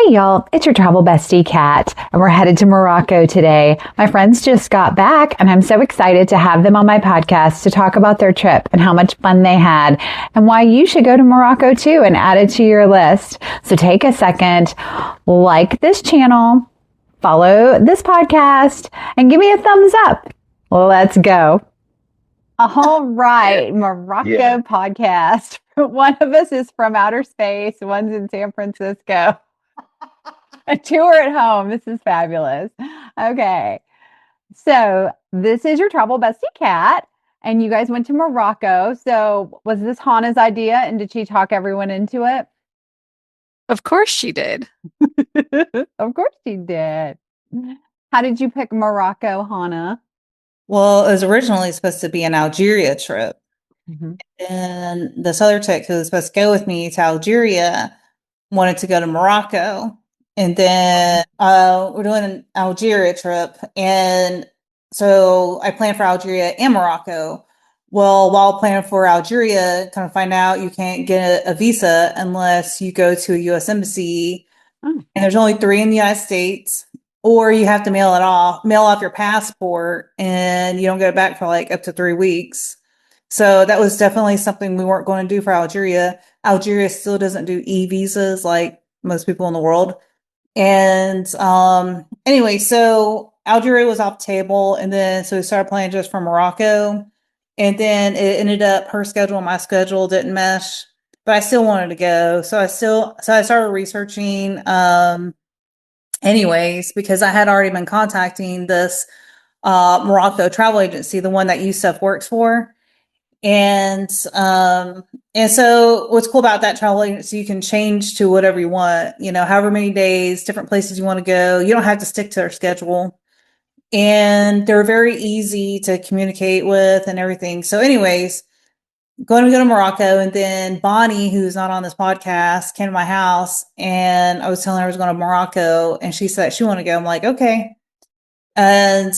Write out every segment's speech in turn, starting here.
Hey y'all, it's your travel bestie Kat, and we're headed to Morocco today. My friends just got back, and I'm so excited to have them on my podcast to talk about their trip and how much fun they had, and why you should go to Morocco too and add it to your list. So take a second, like this channel, follow this podcast, and give me a thumbs up. Let's go. All right, Morocco Yeah. podcast. One of us is from outer space, one's in San Francisco. A tour at home. This is fabulous. Okay. So this is your travel bestie Kat, and you guys went to Morocco. So was this Hanna's idea, and did she talk everyone into it? Of course she did. Of course she did. How did you pick Morocco, Hanna? Well, it was originally supposed to be an Algeria trip. Mhm. And this other chick who was supposed to go with me to Algeria wanted to go to Morocco. And then we're doing an Algeria trip. And so I planned for Algeria and Morocco. Well, while planning for Algeria, kind of find out you can't get a visa unless you go to a US embassy. Oh. And there's only three in the United States. Or you have to mail off your passport, and you don't get it back for like up to 3 weeks. So that was definitely something we weren't going to do for Algeria. Algeria still doesn't do e-visas like most people in the world. And anyway, so Algeria was off the table, and then so we started planning just for Morocco. And then it ended up her schedule and my schedule didn't mesh, but I still wanted to go. So I started researching anyways, because I had already been contacting this Morocco travel agency, the one that Yusuf works for. And so what's cool about that travel agency, you can change to whatever you want, however many days, different places you want to go. You don't have to stick to their schedule. And they're very easy to communicate with and everything. So anyways, going to go to Morocco, and then Bonnie, who's not on this podcast, came to my house, and I was telling her I was going to Morocco, and she said she wanted to go. I'm like, okay. And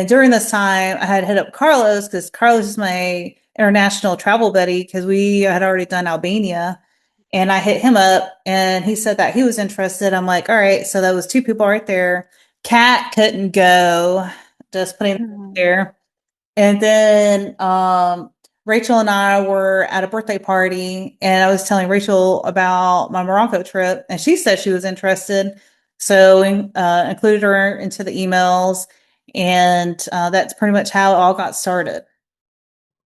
during this time, I had hit up Carlos because Carlos is my international travel buddy because we had already done Albania, and I hit him up, and he said that he was interested. I'm like, all right, so that was two people right there. Kat couldn't go, just putting it there. And then Rachel and I were at a birthday party, and I was telling Rachel about my Morocco trip, and she said she was interested. So included her into the emails, and that's pretty much how it all got started.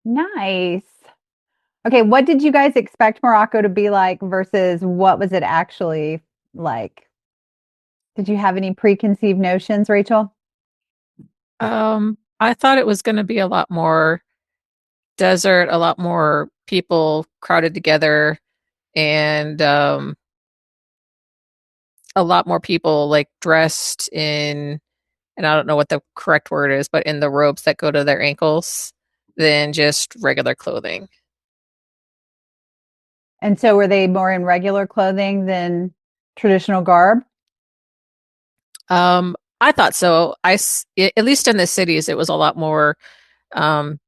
Nice. Okay, what did you guys expect Morocco to be like versus what was it actually like? Did you have any preconceived notions, Rachel? I thought it was going to be a lot more desert, a lot more people crowded together, and a lot more people like dressed in, and I don't know what the correct word is, but in the robes that go to their ankles than just regular clothing. And so were they more in regular clothing than traditional garb? I thought so. At least in the cities, it was a lot more, um,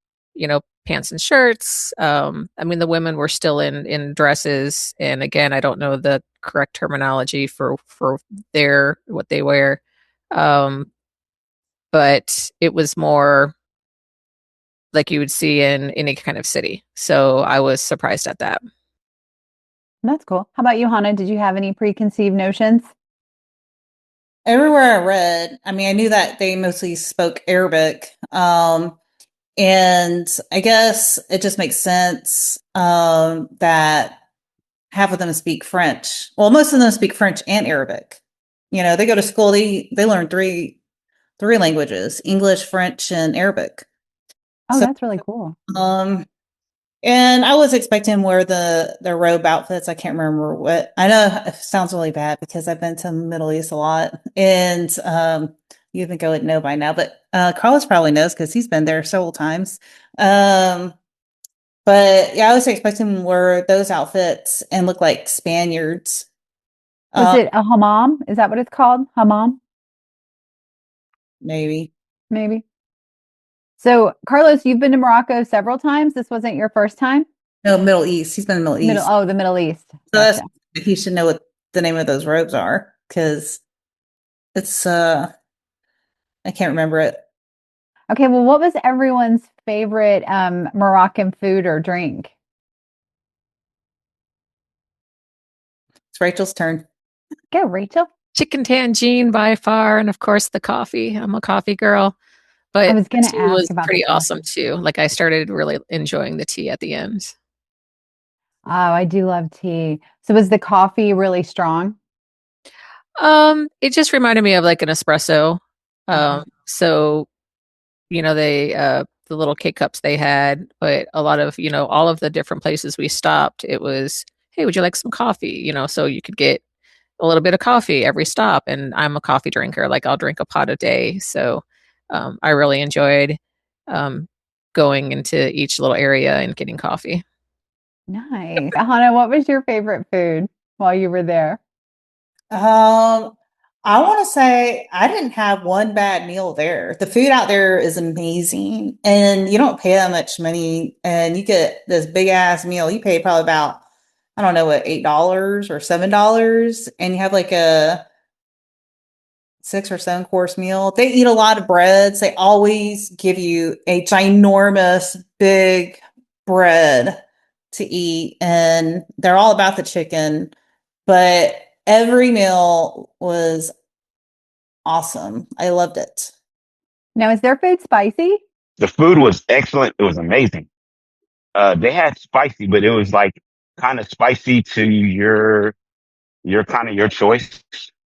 pants and shirts. I mean, the women were still in dresses, and again, I don't know the correct terminology for their what they wear. Um, but it was more like you would see in any kind of city. So I was surprised at that. That's cool. How about you, Hannah? Did you have any preconceived notions? Everywhere I read, I mean, I knew that they mostly spoke Arabic. And I guess it just makes sense that half of them speak French. Well, most of them speak French and Arabic. They go to school, they learn three languages, English, French, and Arabic. Oh, So that's really cool. and I was expecting wear the robe outfits. I can't remember what. I know it sounds really bad because I've been to the Middle East a lot, and you think I would know by now, but Carlos probably knows because he's been there several times. Um, but yeah, I was expecting to wear those outfits and look like Spaniards. Was Um, it a hammam? Is that what it's called? Hammam, maybe maybe. So, Carlos, you've been to Morocco several times. This wasn't your first time? no Middle East. He's been in the Middle East, The Middle East. so that's Gotcha. he should know what the name of those robes are because it's I can't remember it. Okay, well, what was everyone's favorite Moroccan food or drink? It's Rachel's turn. Go, Rachel. Chicken tangine by far, and of course the coffee. I'm a coffee girl, I but was the going to tea ask was about the pretty awesome coffee. too. Like I started really enjoying the tea at the end. Oh, I do love tea. So was the coffee really strong? It just reminded me of like an espresso. Okay. So they the little K cups they had, but a lot of all of the different places we stopped, it was, hey, would you like some coffee? So you could get a little bit of coffee every stop, and I'm a coffee drinker. Like I'll drink a pot a day, so I really enjoyed um, going into each little area and getting coffee. Nice. Hannah, what was your favorite food while you were there? Um, I want to say I didn't have one bad meal there. The food out there is amazing, and you don't pay that much money, and you get this big ass meal. You pay probably about, I don't know what, $8 or $7, and you have like a 6 or 7 course meal. They eat a lot of breads. They always give you a ginormous big bread to eat, and they're all about the chicken, but every meal was awesome. I loved it. Now, is their food spicy? The food was excellent. It was amazing. They had spicy, but it was like kind of spicy to your kind of your choice,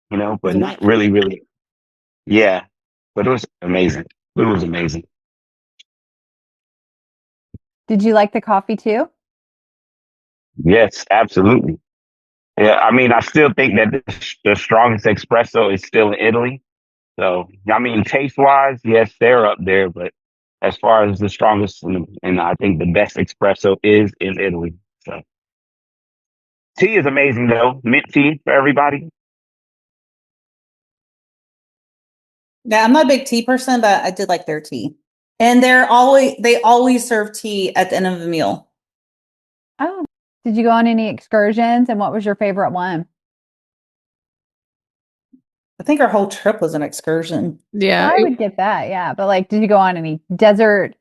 but not really, really. Yeah, but it was amazing. It was amazing. Did you like the coffee too? Yes, absolutely. Yeah, I mean, I still think that the strongest espresso is still in Italy. So, I mean, taste wise, yes, they're up there, but as far as the strongest and I think the best espresso is in Italy. So, tea is amazing though. Mint tea for everybody. Yeah, I'm not a big tea person, but I did like their tea. And they always serve tea at the end of the meal. Oh, did you go on any excursions? And what was your favorite one? I think our whole trip was an excursion. Yeah, I would get that, yeah. But like, did you go on any desert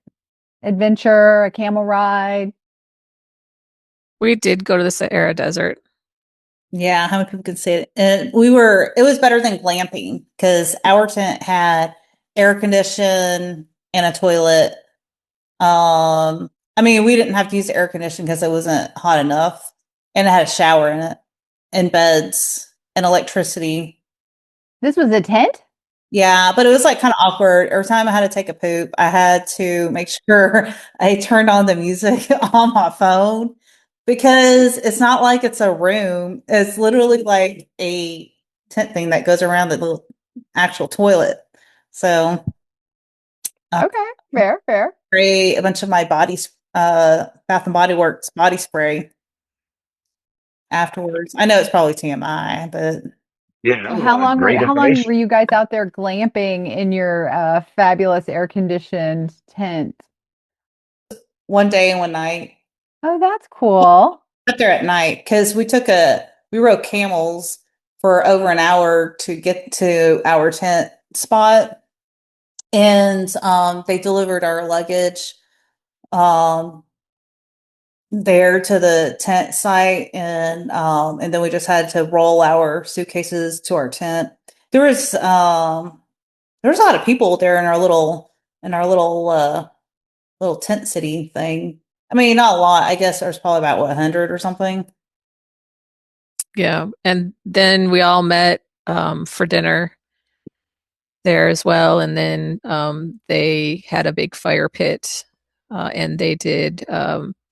adventure, a camel ride? we did go to the Sahara Desert. Yeah, how many people can say it? And it was better than glamping because our tent had air condition and a toilet. I mean, we didn't have to use the air condition because it wasn't hot enough, and it had a shower in it, and beds and electricity. This was a tent? Yeah, but it was like kind of awkward. Every time I had to take a poop, I had to make sure I turned on the music on my phone because it's not like it's a room. It's literally like a tent thing that goes around the little actual toilet. So I Okay, fair, fair. spray a bunch of my Bath and Body Works body spray afterwards. I know it's probably TMI, but Yeah, that And was great how long information. were you guys out there glamping in your fabulous air conditioned tent? one day and one night. Oh, that's cool. Got there at night because we rode camels for over an hour to get to our tent spot, and they delivered our luggage um there to the tent site, and then we just had to roll our suitcases to our tent. There was um there was a lot of people there in our little tent city thing. I mean, not a lot. I guess there's probably about 100 or something. Yeah, and then we all met for dinner there as well, and then they had a big fire pit, and they did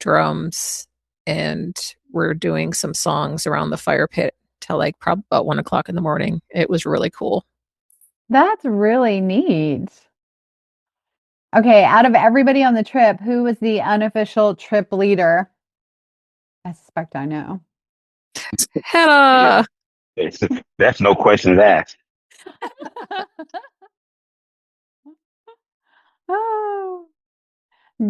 drums, and we're doing some songs around the fire pit till like probably about 1 o'clock in the morning. It was really cool. That's really neat. Okay, out of everybody on the trip, who was the unofficial trip leader? I suspect I know. Yeah, Hanna, it's, that's no questions asked. Oh.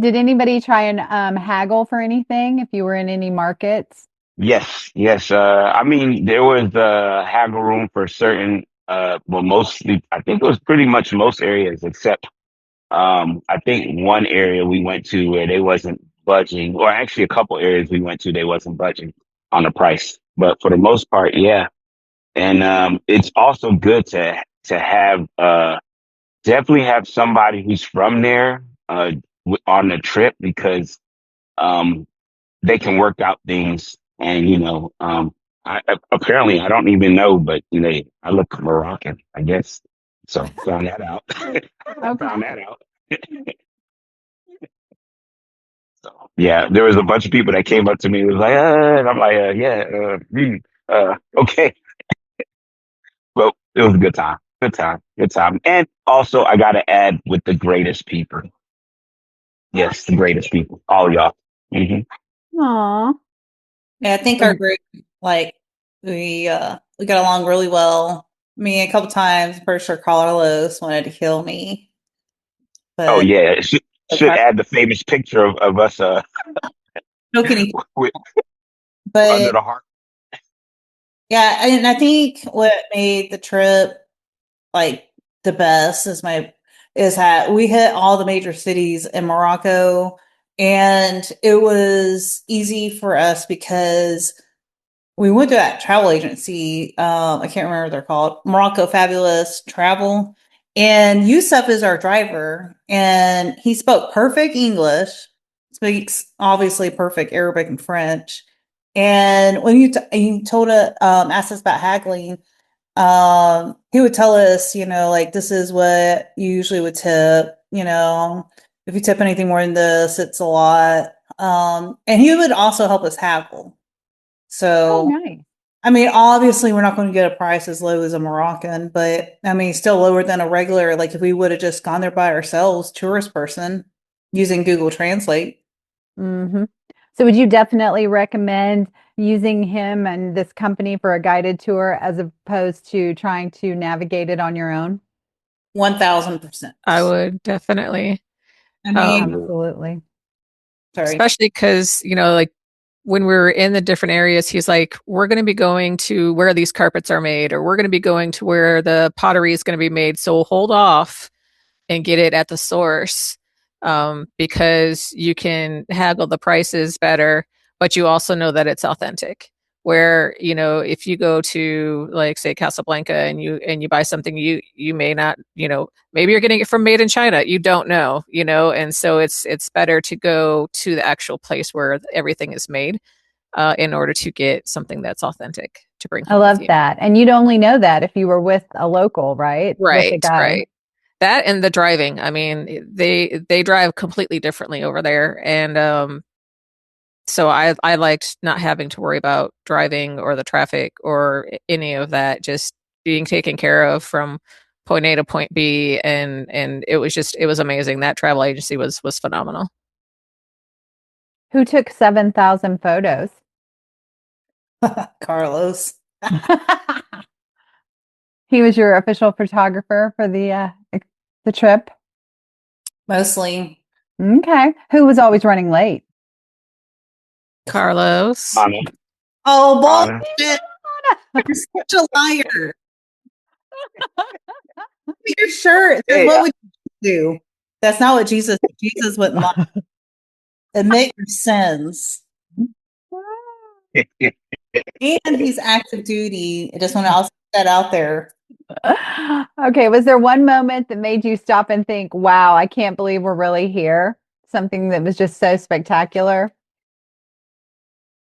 Did anybody try and haggle for anything if you were in any markets? Yes, yes. I mean, there was haggle room for certain, well, mostly, I think it was pretty much most areas except, I think one area we went to where they wasn't budging, or actually a couple areas we went to, they wasn't budging on the price. But for the most part, yeah. And, it's also good to have, definitely have somebody who's from there, on the trip because, um, they can work out things. And, apparently I don't even know, but I look Moroccan, I guess. So found that out. Okay. Found that out. So yeah, there was a bunch of people that came up to me and was like, and I'm like, yeah, okay. Well, it was a good time. Good time. Good time. And also I gotta add with the greatest people. Yes, the greatest people. All y'all. Hmm. Aw. Yeah, I think our group, like, we got along really well. Me a couple times, pretty sure Carlos wanted to kill me, Oh but yeah. It should add the famous picture of us joking. with, under But the heart. yeah, and I think what made the trip like the best is that we hit all the major cities in Morocco, and it was easy for us because we went to that travel agency. I can't remember what they're called. Morocco Fabulous Travel. And Yusuf is our driver, and he spoke perfect English, speaks obviously perfect Arabic and French. And when he told us, asked us about haggling, he would tell us, like this is what you usually would tip, if you tip anything more than this, it's a lot. And he would also help us haggle. Oh, So nice. I mean, obviously, we're not going to get a price as low as a Moroccan, but I mean, still lower than a regular. Like if we would have just gone there by ourselves, tourist person, using Google Translate. Hmm. So would you definitely recommend using him and this company for a guided tour as opposed to trying to navigate it on your own? 1000%. I would definitely. I mean, Um, Absolutely. sorry. Especially because, like when we're in the different areas, he's like, we're going to be going to where these carpets are made, or we're going to be going to where the pottery is going to be made. So hold off and get it at the source, because you can haggle the prices better, but you also know that it's authentic. Where if you go to like say Casablanca and you buy something, you may not, maybe you're getting it from made in China. You don't know, and so it's better to go to the actual place where everything is made, in order to get something that's authentic to bring I home with love you. that. And you'd only know that if you were with a local, right? With a Right, guide. right. That and the driving. I mean, they drive completely differently over there, and so I liked not having to worry about driving or the traffic or any of that. Just being taken care of from point A to point B, and it was amazing. That travel agency was phenomenal. Who took 7,000 photos? Carlos. He was your official photographer for the trip. Mostly. Okay. Who was always running late? Carlos. Anna, Oh, Anna. bullshit. You're such a liar. Your shirt. That's Hey, what would you do? That's not what Jesus wouldn't lie. Admit your sins. And he's active duty. I just want to also put that out there. Okay. Was there one moment that made you stop and think, wow, I can't believe we're really here? Something that was just so spectacular?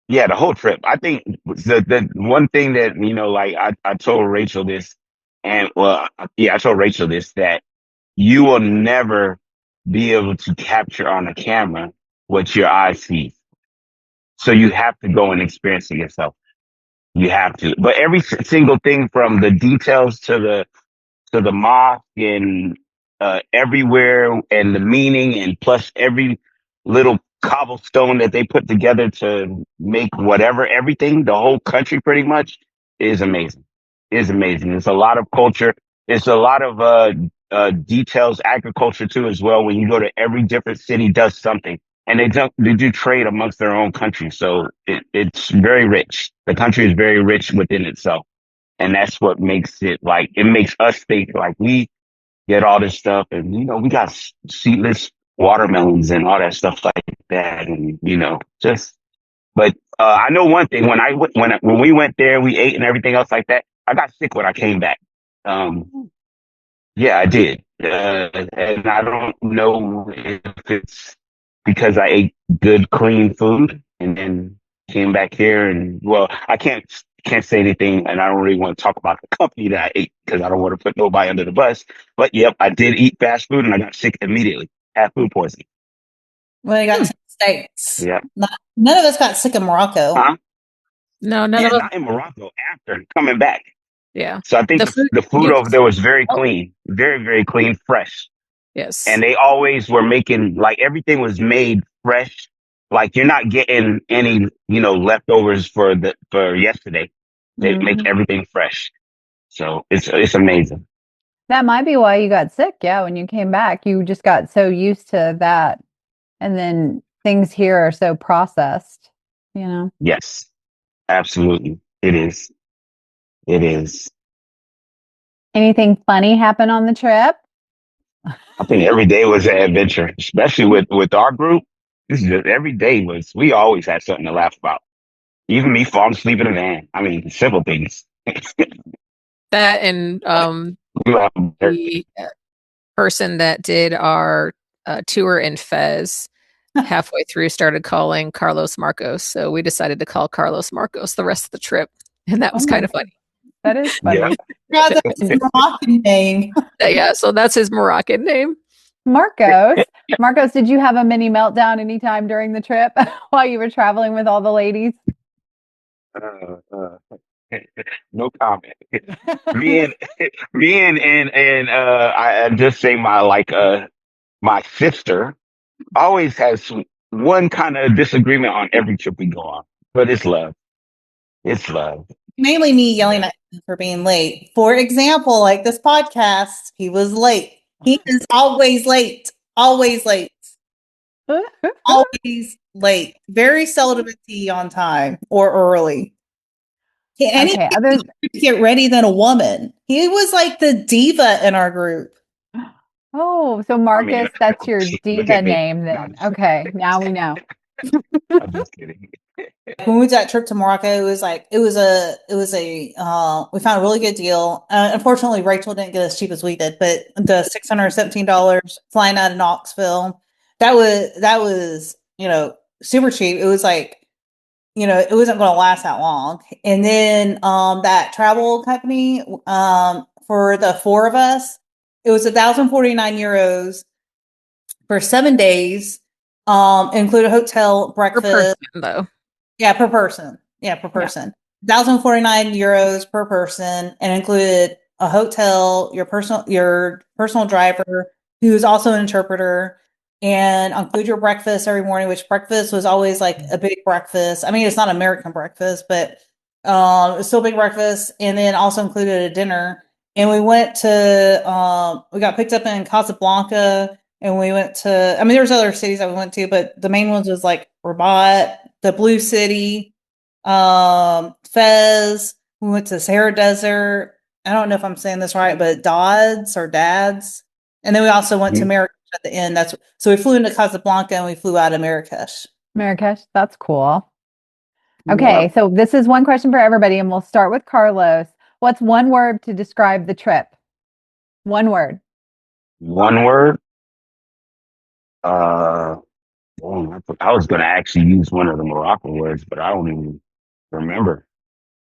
yeah, the whole trip. I think the one thing that like I told Rachel this, and well, yeah, I told Rachel this that you will never be able to capture on a camera what your eyes see. So you have to go and experience it yourself. You have to. But every single thing from the details to the mosque and everywhere and the meaning and plus every little cobblestone that they put together to make whatever everything the whole country pretty much is amazing. Is amazing. It's a lot of culture. It's a lot of details, agriculture too as well. When you go to every different city, does something. and they do trade amongst their own country. So it's very rich. The country is very rich within itself. And that's what makes it like, it makes us think like we get all this stuff and, we got seedless watermelons and all that stuff like that. And, but I know one thing when we went there, we ate and everything else like that. I got sick when I came back. Yeah, I did. And I don't know if it's because I ate good, clean food and then came back here and well, I can't say anything and I don't really want to talk about the company that I ate because I don't want to put nobody under the bus. But yep, I did eat fast food and I got sick immediately. Had food poisoning. When I got to the States. Yeah. None of us got sick in Morocco. Huh? No, none of us. Not in Morocco after coming back. Yeah. So I think the food over there was very clean, very, very clean, fresh. Yes. And they always were making like everything was made fresh. Like you're not getting any, leftovers for yesterday. They make everything fresh. So it's amazing. That might be why you got sick. Yeah. When you came back, you just got so used to that. And then things here are so processed, Yes, absolutely. It is. It is. Anything funny happen on the trip? I think every day was an adventure, especially with our group. This is just every day we always had something to laugh about. Even me falling asleep in a van. I mean, simple things. That and the person that did our tour in Fez halfway through started calling Carlos Marcos. So we decided to call Carlos Marcos the rest of the trip. And that was kind of funny. That is funny. Yeah. God, that's his Moroccan name. Yeah, so that's his Moroccan name. Marcos. Marcos, did you have a mini meltdown anytime during the trip while you were traveling with all the ladies? No comment. And I just say my sister always has one kind of disagreement on every trip we go on, but it's love. It's love. Mainly me yelling at him for being late. For example, like this podcast, he was late. He is always late. Always late. Always late. Very seldom is he on time or early. And Okay, he get ready than a woman. He was like the diva in our group. Oh, so Marcus, that's your diva name then. Okay, now we know. I'm just kidding. When we went that trip to Morocco, it was we found a really good deal. Unfortunately, Rachel didn't get as cheap as we did, but the $617 flying out of Knoxville, that was super cheap. It was like, it wasn't going to last that long. And then that travel company for the four of us, it was 1,049 euros for 7 days. Include a hotel, breakfast. Per person, though. Yeah, per person. Yeah, per person. 1,049 euros per person, and included a hotel, your personal driver, who is also an interpreter, and include your breakfast every morning. Which breakfast was always like a big breakfast. I mean, it's not American breakfast, but it's still a big breakfast, and then also included a dinner. And we went to we got picked up in Casablanca. And we went to, I mean, there's other cities that we went to, but the main ones was like Rabat, the Blue City, Fez. We went to Sahara Desert. I don't know if I'm saying this right, but Dads. And then we also went to Marrakesh at the end. So we flew into Casablanca and we flew out of Marrakesh. Marrakesh, that's cool. Okay, so this is one question for everybody, and we'll start with Carlos. What's one word to describe the trip? One word. One word? I was going to actually use one of the Moroccan words, but I don't even remember.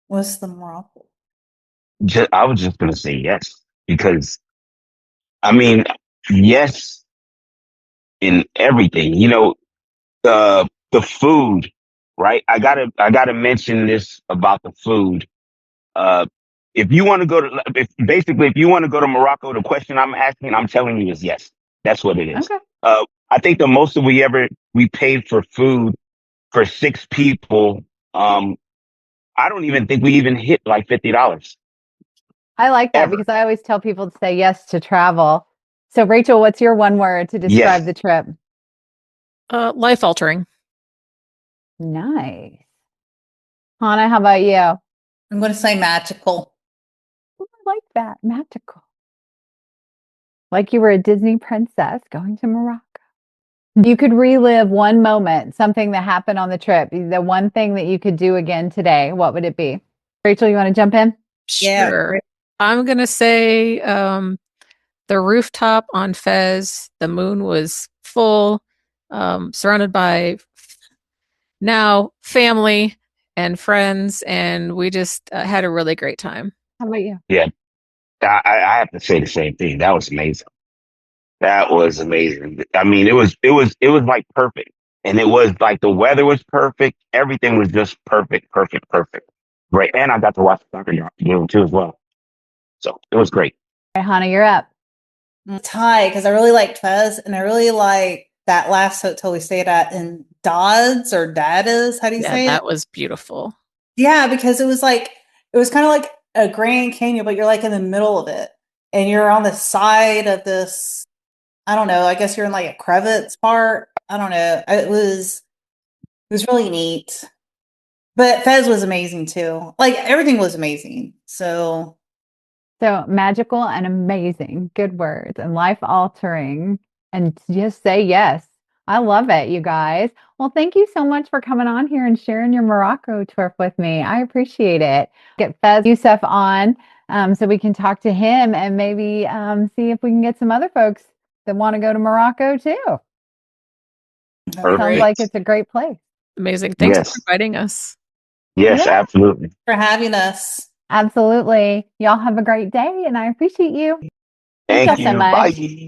What's the Morocco? I was just going to say yes, because I mean, yes, in everything, the food, right? I gotta mention this about the food. If you want to if you want to go to Morocco, the question I'm asking, I'm telling you is yes. That's what it is. Okay. I think the most that we paid for food for 6 people. I don't even think we even hit like $50. I like that because I always tell people to say yes to travel. So Rachel, what's your one word to describe the trip? Life altering. Nice. Hanna, how about you? I I'm going to say magical. like that. Magical. Like you were a Disney princess going to Morocco. You could relive one moment, something that happened on the trip, the one thing that you could do again today. What would it be? Rachel, you want to jump in? Yeah. Sure. I'm going to say the rooftop on Fez. The moon was full, surrounded by now family and friends, and we just had a really great time. How about you? Yeah, I have to say the same thing. That was amazing. That was amazing. I mean, it was like perfect. And it was like the weather was perfect. Everything was just perfect, perfect, perfect. Great. And I got to watch the soccer game too as well. So it was great. All right, Hanna, you're up. Tie, because I really liked Fez, and I really like that last hotel we stayed at in Dodds or Daddas. How do you Yeah, say it? that was beautiful. Yeah, because it was kind of like a Grand Canyon, but you're like in the middle of it, and you're on the side of this. I don't know. I guess you're in like a crevice part. I don't know. It was really neat. But Fez was amazing too. Like everything was amazing. So So magical and amazing. Good words and life altering. And just say yes. I love it, you guys. Well, thank you so much for coming on here and sharing your Morocco trip with me. I appreciate it. Get Fez Youssef on so we can talk to him and maybe see if we can get some other folks that want to go to Morocco too. Sounds Perfect. like it's a great place. Amazing. Thanks Yes. for inviting us. Yes, Yeah. absolutely. for having us. Absolutely. Y'all have a great day and I appreciate you. Thank y'all you. so much. Bye.